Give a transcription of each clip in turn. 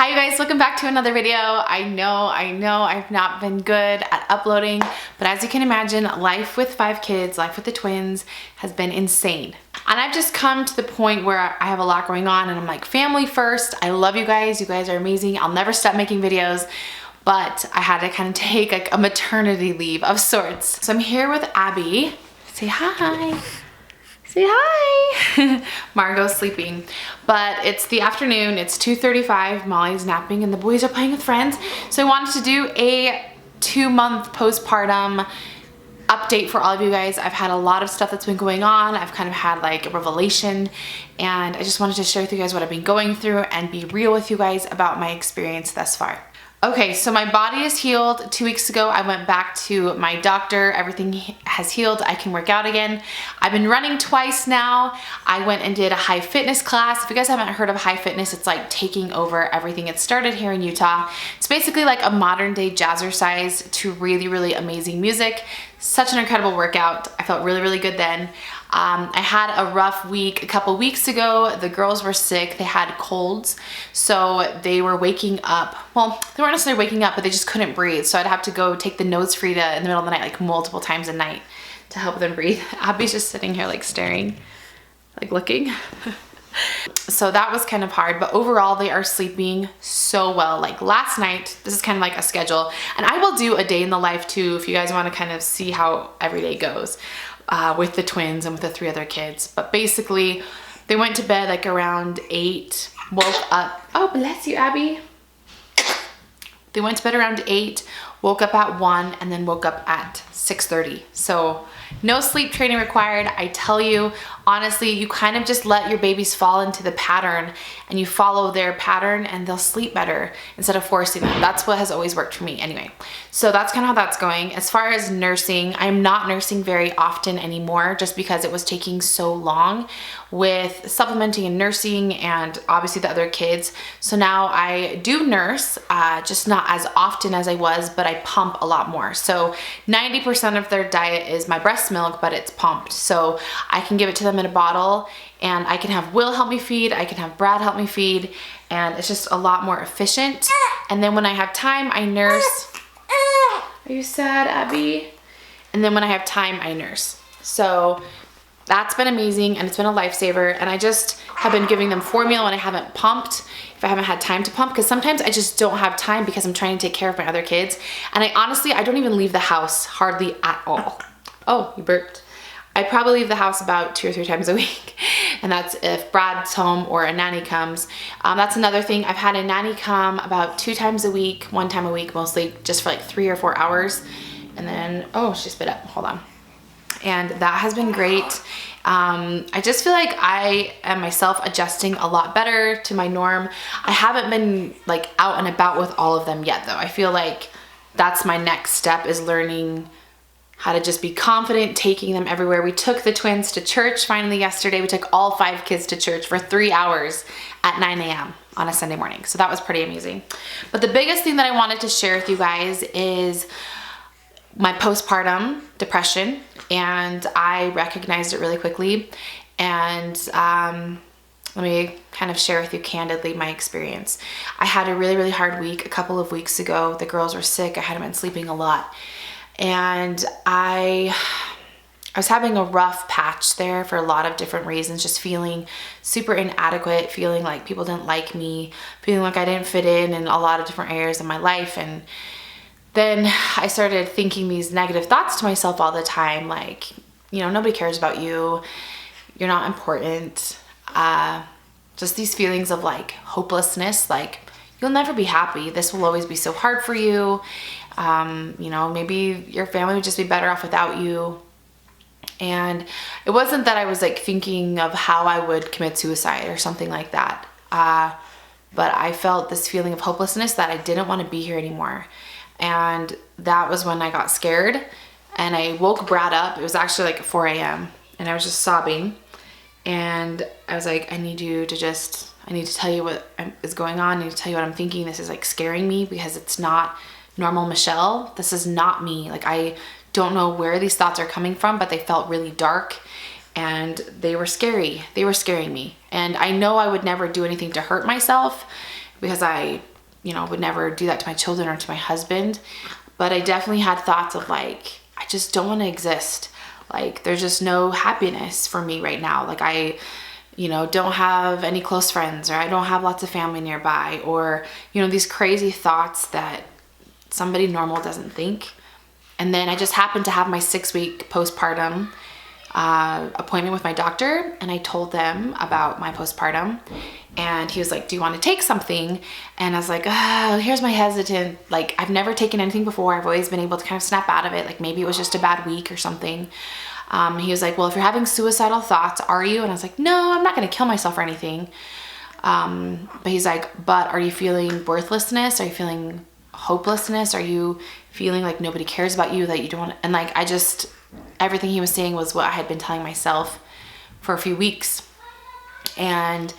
Hi you guys, welcome back to another video. I know I've not been good at uploading, but as you can imagine, life with 5 kids, life with the twins has been insane. And I've just come to the point where I have a lot going on and I'm like, family first. I love you guys are amazing. I'll never stop making videos, but I had to kind of take like a maternity leave of sorts. So I'm here with Abby. Say hi. Say hi. Margot's sleeping, but it's the afternoon. It's 2:35. Molly's napping and the boys are playing with friends. So I wanted to do a 2-month postpartum update for all of you guys. I've had a lot of stuff that's been going on. I've kind of had like a revelation and I just wanted to share with you guys what I've been going through and be real with you guys about my experience thus far. Okay, so my body is healed. 2 weeks ago, I went back to my doctor. Everything has healed. I can work out again. I've been running twice now. I went and did a high fitness class. If you guys haven't heard of high fitness, it's like taking over everything. It started here in Utah. It's basically like a modern day jazzercise to really, really amazing music. Such an incredible workout. I felt really, really good then. I had a rough week a couple weeks ago. The girls were sick. They had colds. So they were waking up. Well, they weren't necessarily waking up, but they just couldn't breathe. So I'd have to go take the nose Frida in the middle of the night, like multiple times a night to help them breathe. Abby's just sitting here like staring, like looking. So that was kind of hard, but overall they are sleeping so well. Like last night, this is kind of like a schedule, and I will do a day in the life too if you guys want to kind of see how every day goes with the twins and with the 3 other kids. But basically they went to bed like around 8, woke up. Oh, bless you, Abby. They went to bed around 8, woke up at 1, and then woke up at 6:30. So no sleep training required. I tell you, honestly, you kind of just let your babies fall into the pattern and you follow their pattern and they'll sleep better instead of forcing them. That's what has always worked for me anyway. So that's kind of how that's going. As far as nursing, I'm not nursing very often anymore just because it was taking so long with supplementing and nursing and obviously the other kids. So now I do nurse, just not as often as I was, but I pump a lot more. So 90% of their diet is my breast milk, but it's pumped. So I can give it to them in a bottle and I can have Will help me feed, I can have Brad help me feed, and it's just a lot more efficient. And then when I have time, I nurse. Are you sad, Abby? And then when I have time, I nurse. So that's been amazing and it's been a lifesaver. And I just have been giving them formula when I haven't pumped, if I haven't had time to pump, because sometimes I just don't have time because I'm trying to take care of my other kids. And I honestly don't even leave the house hardly at all. Oh, you burped. I probably leave the house about 2 or 3 times a week. And that's if Brad's home or a nanny comes. That's another thing. I've had a nanny come about 2 times a week, 1 time a week mostly, just for like 3 or 4 hours. And then, oh, she spit up, hold on. And that has been great. I just feel like I am myself adjusting a lot better to my norm. I haven't been like out and about with all of them yet though. I feel like that's my next step, is learning how to just be confident taking them everywhere. We took the twins to church finally yesterday. We took all 5 kids to church for 3 hours at 9 a.m. on a Sunday morning. So that was pretty amazing. But the biggest thing that I wanted to share with you guys is my postpartum depression, and I recognized it really quickly. And let me kind of share with you candidly my experience. I had a really, really hard week a couple of weeks ago. The girls were sick. I hadn't been sleeping a lot. And I was having a rough patch there for a lot of different reasons, just feeling super inadequate, feeling like people didn't like me, feeling like I didn't fit in a lot of different areas of my life. And then I started thinking these negative thoughts to myself all the time, like, you know, nobody cares about you, you're not important. Just these feelings of like hopelessness, like you'll never be happy, this will always be so hard for you. You know, maybe your family would just be better off without you. And it wasn't that I was like thinking of how I would commit suicide or something like that. But I felt this feeling of hopelessness that I didn't want to be here anymore. And that was when I got scared and I woke Brad up. It was actually like 4 a.m. and I was just sobbing. And I was like, I need to tell you what is going on. I need to tell you what I'm thinking. This is like scaring me because it's not normal Michelle. This is not me. Like, I don't know where these thoughts are coming from, but they felt really dark and they were scary. They were scaring me. And I know I would never do anything to hurt myself because I you know, would never do that to my children or to my husband. But I definitely had thoughts of like, I just don't want to exist. Like, there's just no happiness for me right now. Like, I, you know, don't have any close friends, or I don't have lots of family nearby, or, you know, these crazy thoughts that somebody normal doesn't think. And then I just happened to have my 6-week postpartum appointment with my doctor, and I told them about my postpartum, and he was like, do you want to take something? And I was like, oh, here's my hesitant. Like, I've never taken anything before. I've always been able to kind of snap out of it. Like, maybe it was just a bad week or something. He was like, well, if you're having suicidal thoughts, are you? And I was like, no, I'm not going to kill myself or anything. But he's like, but are you feeling worthlessness? Are you feeling hopelessness? Are you feeling like nobody cares about you, that you don't want to? And like, I just, everything he was saying was what I had been telling myself for a few weeks. And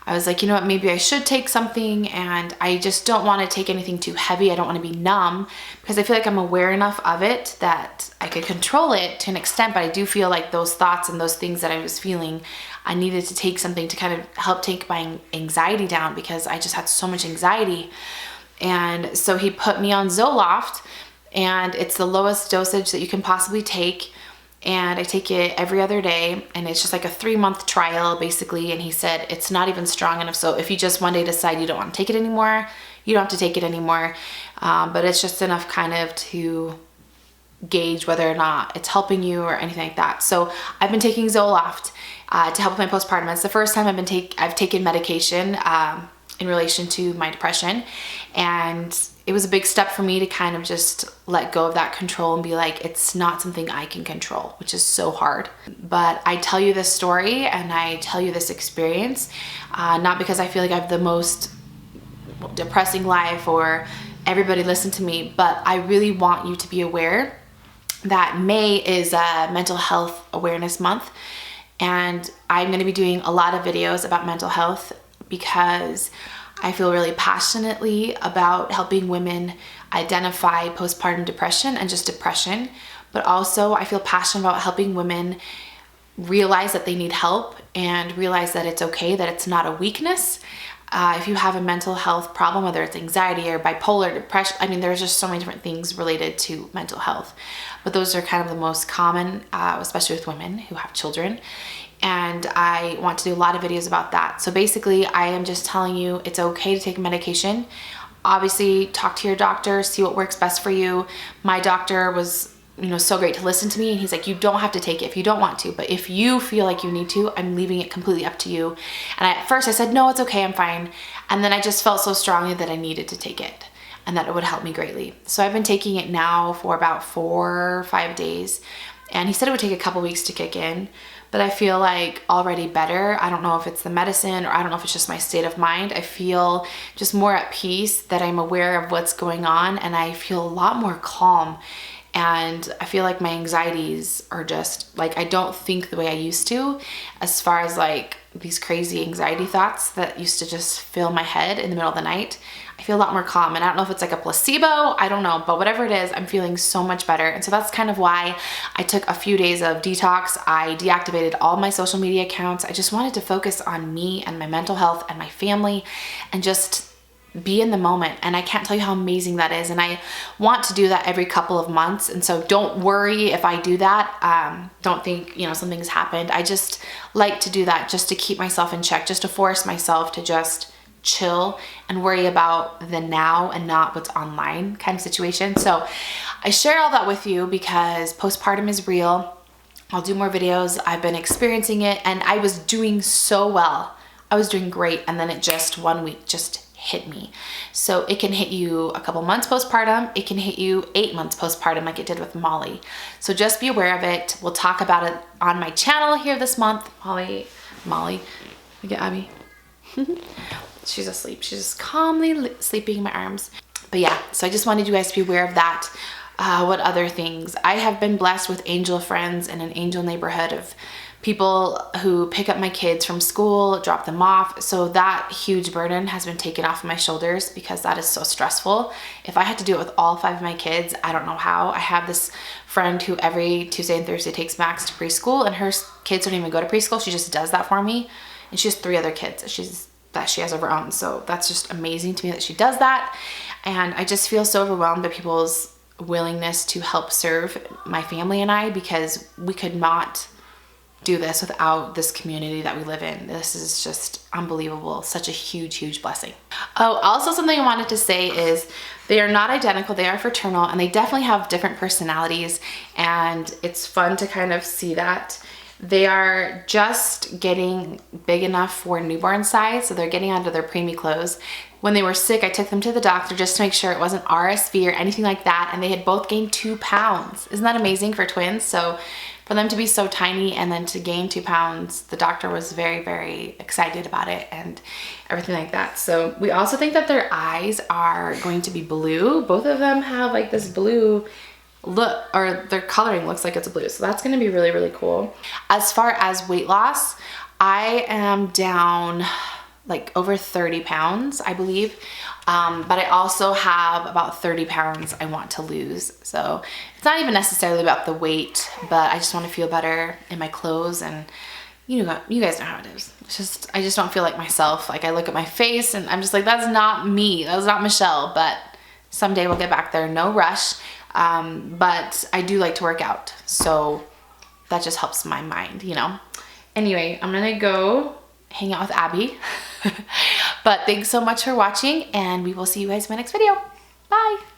I was like, you know what, maybe I should take something, and I just don't want to take anything too heavy. I don't want to be numb, because I feel like I'm aware enough of it that I could control it to an extent, but I do feel like those thoughts and those things that I was feeling, I needed to take something to kind of help take my anxiety down, because I just had so much anxiety. And so he put me on Zoloft, and it's the lowest dosage that you can possibly take. And I take it every other day, and it's just like a 3-month trial basically. And he said it's not even strong enough. So if you just one day decide you don't want to take it anymore, you don't have to take it anymore. But it's just enough kind of to gauge whether or not it's helping you or anything like that. So I've been taking Zoloft to help with my postpartum. It's the first time I've taken medication in relation to my depression, and it was a big step for me to kind of just let go of that control and be like, it's not something I can control, which is so hard. But I tell you this story and I tell you this experience, not because I feel like I have the most depressing life or everybody listen to me, but I really want you to be aware that May is a mental health awareness month, and I'm going to be doing a lot of videos about mental health, because I feel really passionately about helping women identify postpartum depression and just depression, but also I feel passionate about helping women realize that they need help and realize that it's okay, that it's not a weakness. If you have a mental health problem, whether it's anxiety or bipolar depression, I mean, there's just so many different things related to mental health, but those are kind of the most common, especially with women who have children. And I want to do a lot of videos about that. So basically, I am just telling you it's okay to take medication. Obviously, talk to your doctor, see what works best for you. My doctor was, you know, so great to listen to me, and he's like, you don't have to take it if you don't want to, but if you feel like you need to, I'm leaving it completely up to you. And at first I said, no, it's okay, I'm fine. And then I just felt so strongly that I needed to take it and that it would help me greatly. So I've been taking it now for about 4 or 5 days, and he said it would take a couple weeks to kick in, but I feel like already better. I don't know if it's the medicine, or I don't know if it's just my state of mind. I feel just more at peace, that I'm aware of what's going on, and I feel a lot more calm. And I feel like my anxieties are just like, I don't think the way I used to, as far as like these crazy anxiety thoughts that used to just fill my head in the middle of the night. I feel a lot more calm, and I don't know if it's like a placebo, I don't know, but whatever it is, I'm feeling so much better. And so that's kind of why I took a few days of detox. I deactivated all my social media accounts. I just wanted to focus on me and my mental health and my family, and just be in the moment. And I can't tell you how amazing that is. And I want to do that every couple of months. And so don't worry if I do that. Don't think, you know, something's happened. I just like to do that just to keep myself in check, just to force myself to just chill and worry about the now and not what's online kind of situation. So I share all that with you because postpartum is real. I'll do more videos. I've been experiencing it, and I was doing so well. I was doing great, and then it just 1 week just hit me. So it can hit you a couple months postpartum. It can hit you 8 months postpartum, like it did with Molly. So just be aware of it. We'll talk about it on my channel here this month. Molly, look at Abby. She's asleep. She's just calmly sleeping in my arms. But yeah, so I just wanted you guys to be aware of that. What other things? I have been blessed with angel friends and an angel neighborhood of people who pick up my kids from school, drop them off. So that huge burden has been taken off of my shoulders, because that is so stressful. If I had to do it with all 5 of my kids, I don't know how. I have this friend who every Tuesday and Thursday takes Max to preschool, and her kids don't even go to preschool. She just does that for me. And she has 3 other kids. She's that she has of her own. So that's just amazing to me that she does that. And I just feel so overwhelmed by people's willingness to help serve my family and I, because we could not do this without this community that we live in. This is just unbelievable. Such a huge, huge blessing. Oh, also something I wanted to say is they are not identical. They are fraternal, and they definitely have different personalities, and it's fun to kind of see that. They are just getting big enough for newborn size, so they're getting out of their preemie clothes. When they were sick, I took them to the doctor just to make sure it wasn't RSV or anything like that, and they had both gained 2 pounds. Isn't that amazing for twins? So for them to be so tiny and then to gain 2 pounds, the doctor was very, very excited about it and everything like that. So we also think that their eyes are going to be blue. Both of them have like this blue look, or their coloring looks like it's blue. So that's going to be really, really cool. As far as weight loss, I am down like over 30 pounds, I believe. But I also have about 30 pounds I want to lose. So it's not even necessarily about the weight, but I just want to feel better in my clothes, and you guys know how it is. It's just, I just don't feel like myself. Like I look at my face and I'm just like, that's not me. That's not Michelle, but someday we'll get back there. No rush. But I do like to work out. So that just helps my mind, you know? Anyway, I'm going to go hang out with Abby. But thanks so much for watching, and we will see you guys in my next video. Bye.